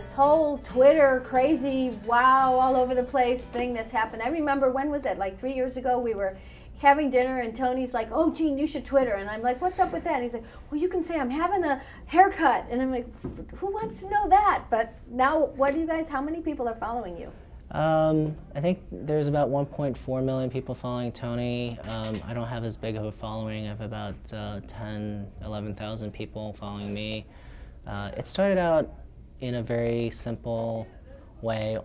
this whole Twitter crazy, wow, all over the place thing that's happened. I remember, when was it? Like 3 years ago, we were having dinner and Tony's like, oh, Jeanne, you should Twitter. And I'm like, what's up with that? And he's like, well, you can say I'm having a haircut. And I'm like, who wants to know that? But now, how many people are following you? I think there's about 1.4 million people following Tony. I don't have as big of a following. I have about 10, 11,000 people following me. It started out in a very simple way.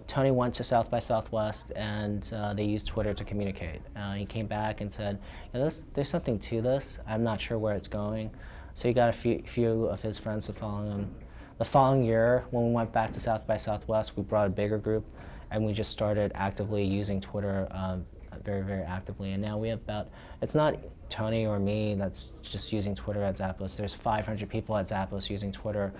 Tony went to South by Southwest and they used Twitter to communicate. He came back and said, there's something to this. I'm not sure where it's going. So he got a few of his friends to follow him. The following year, when we went back to South by Southwest, we brought a bigger group and we just started actively using Twitter very, very actively. And now we have it's not Tony or me that's just using Twitter at Zappos. There's 500 people at Zappos using Twitter.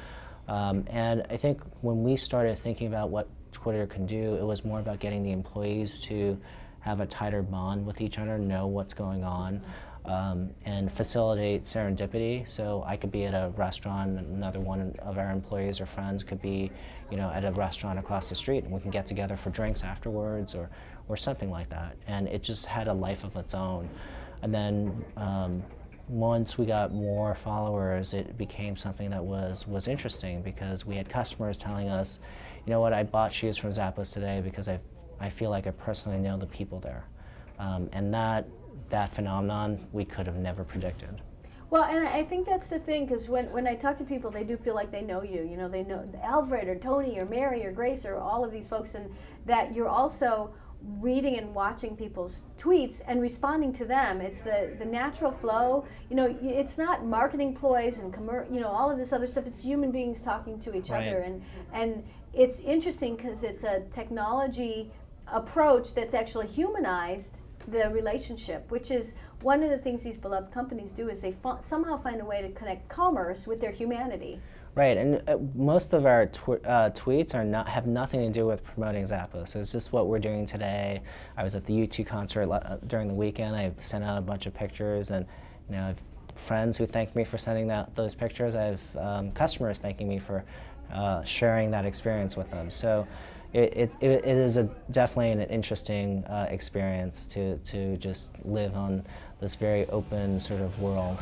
And I think when we started thinking about what Twitter can do, it was more about getting the employees to have a tighter bond with each other, know what's going on, and facilitate serendipity. So I could be at a restaurant, another one of our employees or friends could be, at a restaurant across the street, and we can get together for drinks afterwards or something like that. And it just had a life of its own. And then once we got more followers, it became something that was interesting, because we had customers telling us, you know what, I bought shoes from Zappos today because I feel like I personally know the people there. And that phenomenon we could have never predicted. Well, and I think that's the thing, because when I talk to people, they do feel like they know you. They know Alfred or Tony or Mary or Grace or all of these folks, and that you're also reading and watching people's tweets and responding to them. It's the natural flow. It's not marketing ploys and all of this other stuff. It's human beings talking to each other, and it's interesting because it's a technology approach that's actually humanized the relationship, which is one of the things these beloved companies do, is they somehow find a way to connect commerce with their humanity. Right, and most of our tweets have nothing to do with promoting Zappos. It's just what we're doing today. I was at the U2 concert during the weekend. I sent out a bunch of pictures, and I have friends who thank me for sending those pictures. I have customers thanking me for sharing that experience with them. So it is definitely an interesting experience to just live on this very open sort of world.